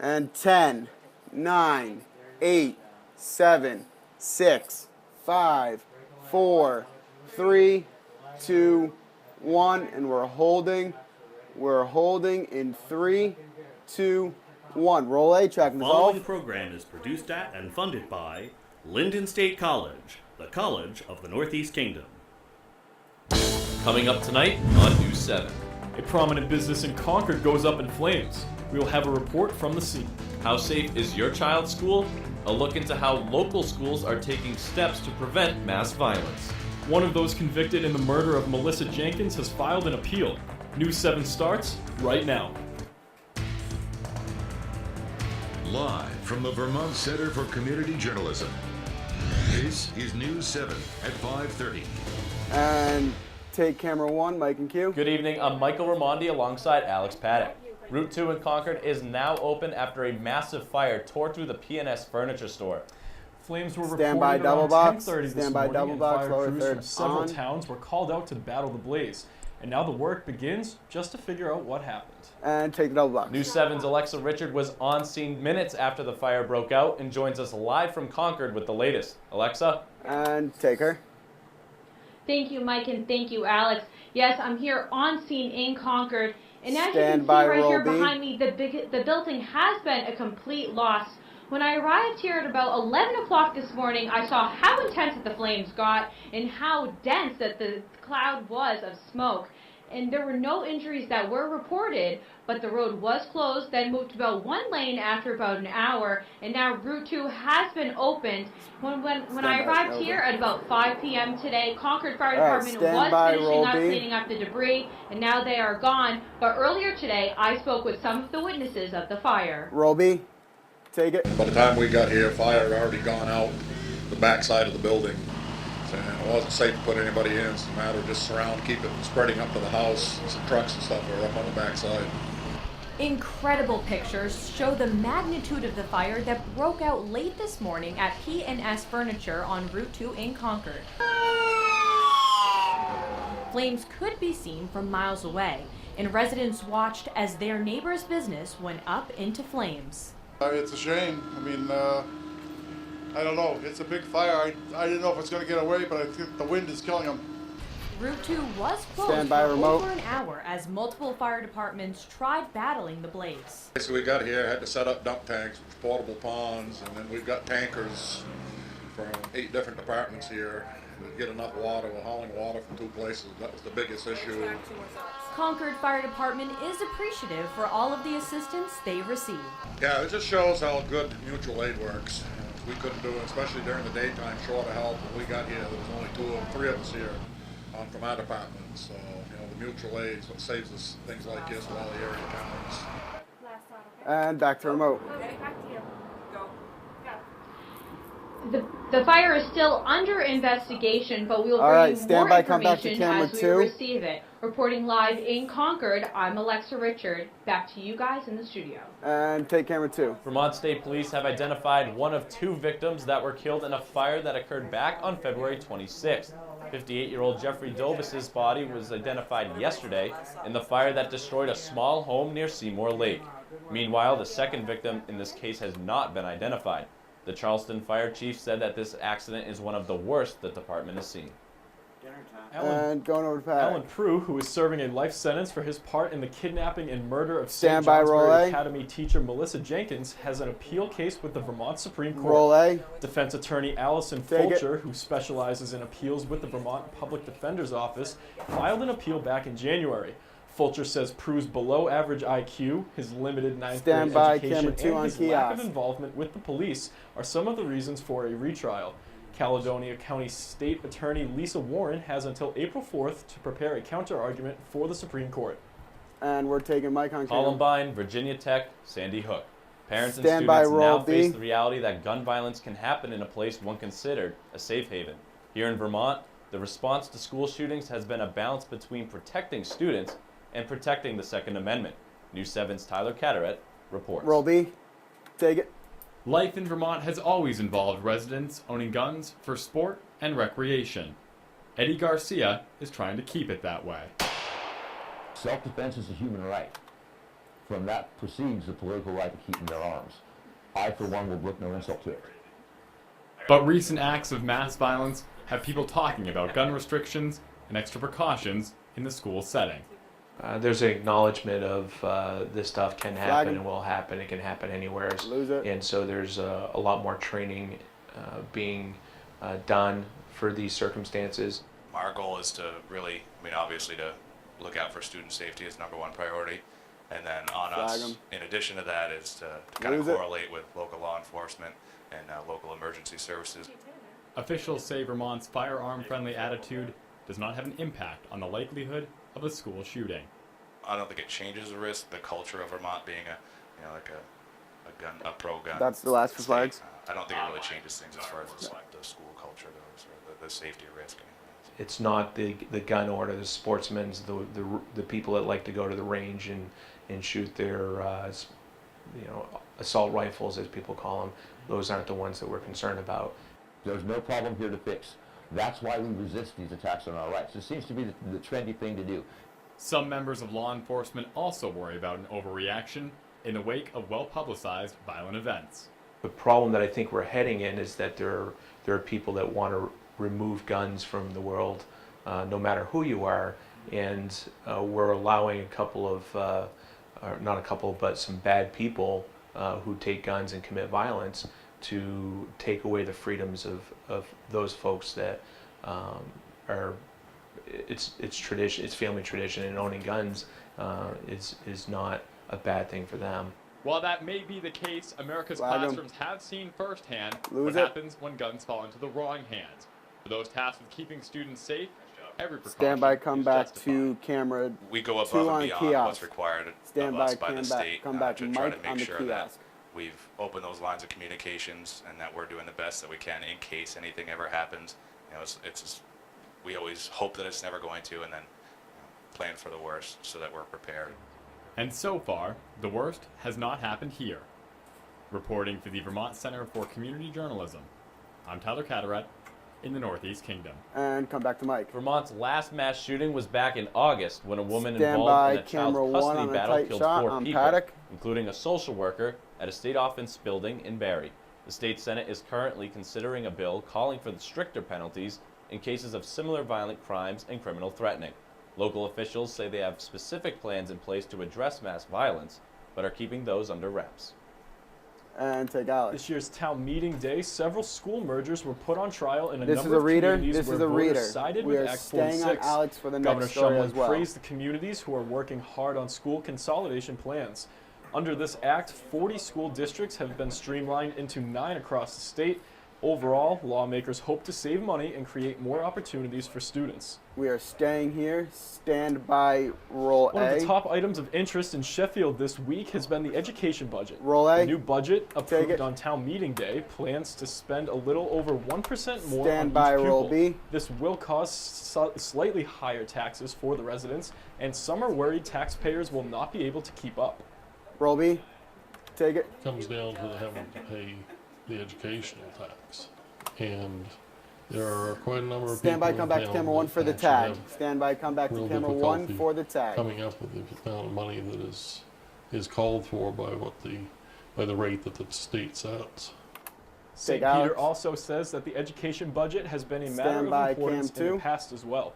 And 10, 9, 8, 7, 6, 5, 4, 3, 2, 1. And we're holding. We're holding in 3, 2, 1. Roll A, track and The following dissolve. program is produced at and funded by Lyndon State College, the college of the Northeast Kingdom. Coming up tonight on News 7. A prominent business in Concord goes up in flames. We will have a report from the scene. How safe is your child's school? A look into how local schools are taking steps to prevent mass violence. One of those convicted in the murder of Melissa Jenkins has filed an appeal. News 7 starts right now. Live from the Vermont Center for Community Journalism, this is News 7 at 5:30. And take camera 1, Mike and Q. Good evening, I'm Michael Raimondi alongside Alex Paddock. Route 2 in Concord is now open after a massive fire tore through the P&S furniture store. Flames were Stand by reported double around box. 10:30 this Stand by morning, double and box. fire Lower crews third from several on. towns were called out to battle the blaze. And now the work begins just to figure out what happened. And take the double box. News 7's Alexa Richard was on scene minutes after the fire broke out and joins us live from Concord with the latest. Alexa? And take her. Thank you, Mike, and thank you, Alex. Yes, I'm here on scene in Concord. And as you Stand can by, see right roll here B. behind me, the building has been a complete loss. When I arrived here at about 11 o'clock this morning, I saw how intense that the flames got and how dense that the cloud was of smoke. And there were no injuries that were reported, but the road was closed, then moved to about one lane after about an hour, and now Route 2 has been opened. When I arrived here at about 5 p.m. today, Concord Fire Department was finishing up cleaning up the debris, and now they are gone. But earlier today, I spoke with some of the witnesses of the fire. Roll B. Take it. By the time we got here, fire had already gone out the back side of the building. And it wasn't safe to put anybody in. It's a matter of just keep it from spreading up to the house. Some trucks and stuff are up on the back side. Incredible pictures show the magnitude of the fire that broke out late this morning at P&S Furniture on Route 2 in Concord. Flames could be seen from miles away, and residents watched as their neighbor's business went up into flames. It's a shame. I mean, I don't know. It's a big fire. I didn't know if it's going to get away, but I think the wind is killing them. Route 2 was closed Stand by for remote. over an hour as multiple fire departments tried battling the blaze. So we got here, had to set up dump tanks, with portable ponds, and then we've got tankers from 8 different departments here. We get enough water. We're hauling water from 2 places. That was the biggest issue. Concord Fire Department is appreciative for all of the assistance they received. Yeah, it just shows how good mutual aid works. We couldn't do it, especially during the daytime, short of help. When we got here, there was only 2 or 3 of us here from our department. So, the mutual aid is what saves us things like this while the area towns. And back to remote. The fire is still under investigation, but we will All bring right, you stand more by, come back to information camera as we 2. receive it. Reporting live in Concord, I'm Alexa Richard. Back to you guys in the studio. And take camera 2. Vermont State Police have identified one of 2 victims that were killed in a fire that occurred back on February 26th. 58-year-old Jeffrey Dobus's body was identified yesterday in the fire that destroyed a small home near Seymour Lake. Meanwhile, the second victim in this case has not been identified. The Charleston fire chief said that this accident is one of the worst the department has seen. And going over to Pat. Alan Prue, who is serving a life sentence for his part in the kidnapping and murder of Stand St. by, Johnsbury roll A. Academy teacher Melissa Jenkins, has an appeal case with the Vermont Supreme Court. Roll A. Defense attorney Allison Take it. Fulcher, who specializes in appeals with the Vermont Public Defender's Office, filed an appeal back in January. Fulcher says Prue's below-average IQ, his limited 9th Stand grade by, education, camera 2 and on his lack of kiosk. involvement with the police are some of the reasons for a retrial. Caledonia County State Attorney Lisa Warren has until April 4th to prepare a counter-argument for the Supreme Court. And we're taking Mike on camera. Columbine, Virginia Tech, Sandy Hook. Parents and Stand by, students roll now B. face the reality that gun violence can happen in a place one considered a safe haven. Here in Vermont, the response to school shootings has been a balance between protecting students and protecting the Second Amendment. News 7's Tyler Catterett reports. Roll B. Take it. Life in Vermont has always involved residents owning guns for sport and recreation. Eddie Garcia is trying to keep it that way. Self-defense is a human right. From that proceeds the political right to keep in their arms. I, for one, will brook no insult to it. But recent acts of mass violence have people talking about gun restrictions and extra precautions in the school setting. There's an acknowledgement of this stuff can happen and will happen. It can happen anywhere. And so there's a lot more training being done for these circumstances. Our goal is to really, obviously to look out for student safety is #1 priority. And then on us, in addition to that, is to kind of correlate with local law enforcement and local emergency services. Officials say Vermont's firearm-friendly attitude does not have an impact on the likelihood of a school shooting. I don't think it changes the risk. The culture of Vermont being a pro-gun. That's the last for flags. I don't think it really changes things as far as the school culture goes, or the safety risk. It's not the gun order, the sportsmen, the people that like to go to the range and shoot their assault rifles, as people call them. Those aren't the ones that we're concerned about. There's no problem here to fix. That's why we resist these attacks on our rights. It seems to be the trendy thing to do. Some members of law enforcement also worry about an overreaction in the wake of well-publicized violent events. The problem that I think we're heading in is that there are people that want to remove guns from the world, no matter who you are, and we're allowing a couple of, not a couple, but some bad people who take guns and commit violence to take away the freedoms of those folks that are, it's tradition, it's family tradition, and owning guns is not a bad thing for them. While that may be the case, America's classrooms have seen firsthand what happens when guns fall into the wrong hands. For those tasked with keeping students safe, every precaution Stand by, come is back justified. to camera. We go above 2 and on beyond kiosk. what's required Stand of us by, by the come state come back, to try Mike to on make the sure that kiosk. we've opened those lines of communications and that we're doing the best that we can in case anything ever happens. We always hope that it's never going to, and then plan for the worst so that we're prepared. And so far, the worst has not happened here. Reporting for the Vermont Center for Community Journalism, I'm Tyler Cataract in the Northeast Kingdom. And come back to Mike. Vermont's last mass shooting was back in August when a woman Stand involved by, in a child camera 1 custody on a battle tight killed shot 4 on people, Paddock. including a social worker at a state office building in Barrie. The state Senate is currently considering a bill calling for the stricter penalties in cases of similar violent crimes and criminal threatening. Local officials say they have specific plans in place to address mass violence, but are keeping those under wraps. And take Alex. This year's town meeting day, several school mergers were put on trial in a This number is a of reader. communities This where is a voters reader. sided We with are Act staying on 46. Alex for the Governor next story Shumlin as well. praised the communities who are working hard on school consolidation plans. Under this act, 40 school districts have been streamlined into 9 across the state. Overall, lawmakers hope to save money and create more opportunities for students. We are staying here. Stand by, roll One A. of the top items of interest in Sheffield this week has been the education budget. Roll A. The new budget, approved on town meeting day, plans to spend a little over 1% more Stand on by, each roll pupil. B. This will cause slightly higher taxes for the residents, and some are worried taxpayers will not be able to keep up. Roll B. Take it. Comes down to having to pay the educational tax, and there are quite a number of Stand by, people come in back to town camera 1 that for the actually tag. have Stand by, come back to real camera 1 difficulty for the tag. coming up with the amount of money that is called for by the rate that the state sets. St. Peter also says that the education budget has been a matter of importance in the past as well.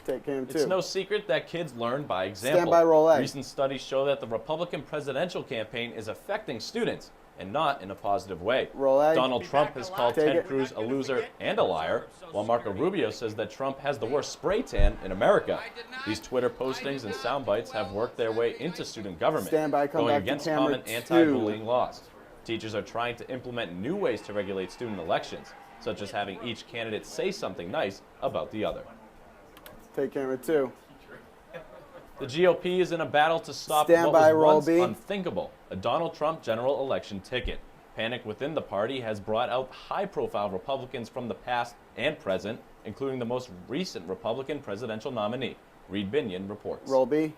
Take Cam 2. It's no secret that kids learn by example. Stand by, roll A. Recent studies show that the Republican presidential campaign is affecting students, and not in a positive way. Roll A. Donald Trump has called Take Ted it. Cruz a loser and a liar, while Marco Rubio says that Trump has the worst spray tan in America. These Twitter postings and sound bites have worked their way into student government, Stand by, come going back to against camera common 2. anti-bullying laws. Teachers are trying to implement new ways to regulate student elections, such as having each candidate say something nice about the other. Take camera 2. The GOP is in a battle to stop Stand what by, was roll once B. unthinkable, a Donald Trump general election ticket. Panic within the party has brought out high-profile Republicans from the past and present, including the most recent Republican presidential nominee. Reed Binion reports. Roll B.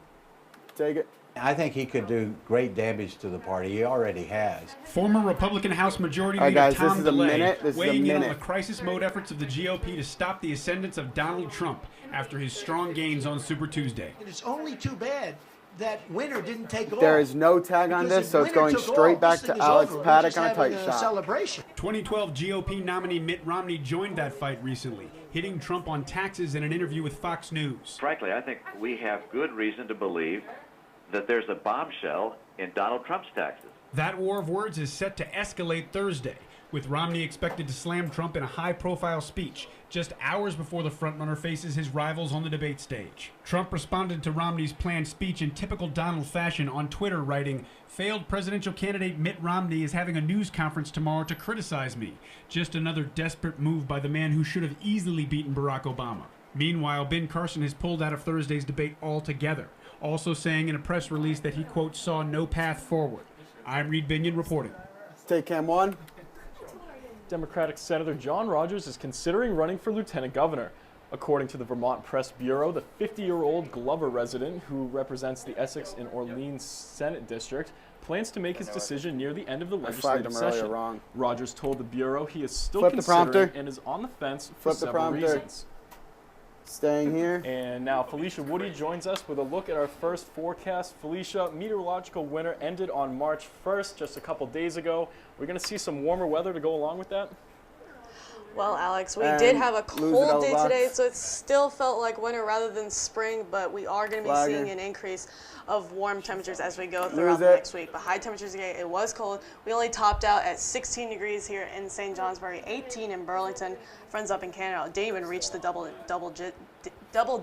Take it. I think he could do great damage to the party. He already has. Former Republican House Majority All right, Leader guys, Tom this is a DeLay minute. This is a weighing in on minute. the crisis mode efforts of the GOP to stop the ascendance of Donald Trump after his strong gains on Super Tuesday. It's only too bad that winner didn't take off. There is no tag on this, so it's going straight back to Alex Paddock on a tight shot. Celebration. 2012 GOP nominee Mitt Romney joined that fight recently, hitting Trump on taxes in an interview with Fox News. Frankly, I think we have good reason to believe that there's a bombshell in Donald Trump's taxes. That war of words is set to escalate Thursday, with Romney expected to slam Trump in a high-profile speech just hours before the frontrunner faces his rivals on the debate stage. Trump responded to Romney's planned speech in typical Donald fashion on Twitter, writing, "Failed presidential candidate Mitt Romney is having a news conference tomorrow to criticize me. Just another desperate move by the man who should have easily beaten Barack Obama." Meanwhile, Ben Carson has pulled out of Thursday's debate altogether, also saying in a press release that he, quote, saw no path forward. I'm Reed Binion reporting. Take cam one. Democratic Senator John Rogers is considering running for lieutenant governor. According to the Vermont Press Bureau, the 50-year-old Glover resident who represents the Essex and Orleans Senate District plans to make his decision near the end of the legislative session. Wrong. Rogers told the Bureau he is still Flip the considering prompter. and is on the fence for Flip the several prompter. reasons. Staying here. And now Felicia Woody joins us with a look at our first forecast. Felicia, meteorological winter ended on March 1st, just a couple days ago. We're going to see some warmer weather to go along with that? Well, Alex, we did have a cold day today, so it still felt like winter rather than spring, but we are going to be seeing an increase of warm temperatures as we go throughout the next week. But high temperatures today, it was cold. We only topped out at 16 degrees here in St. Johnsbury, 18 in Burlington. Friends up in Canada didn't even reach the double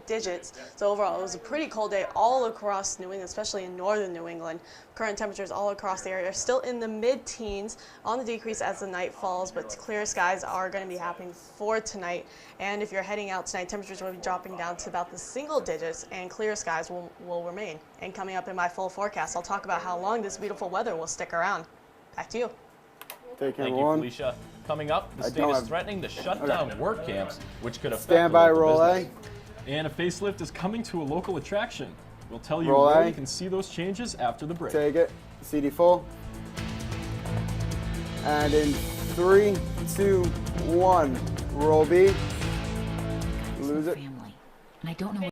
digits. So overall, it was a pretty cold day all across New England, especially in northern New England. Current temperatures all across the area are still in the mid-teens, on the decrease as the night falls, but clear skies are going to be happening for tonight. And if you're heading out tonight, temperatures will be dropping down to about the single digits, and clear skies will remain. And coming up in my full forecast, I'll talk about how long this beautiful weather will stick around. Back to you. Thank you, Felicia. Coming up, the state is threatening to shut down work camps, which could affect Standby, local roll business. And a facelift is coming to a local attraction. We'll tell you Roll where A. you can see those changes after the break. Take it. CD full. And in 3, 2, 1, roll B. Lose it. And I don't know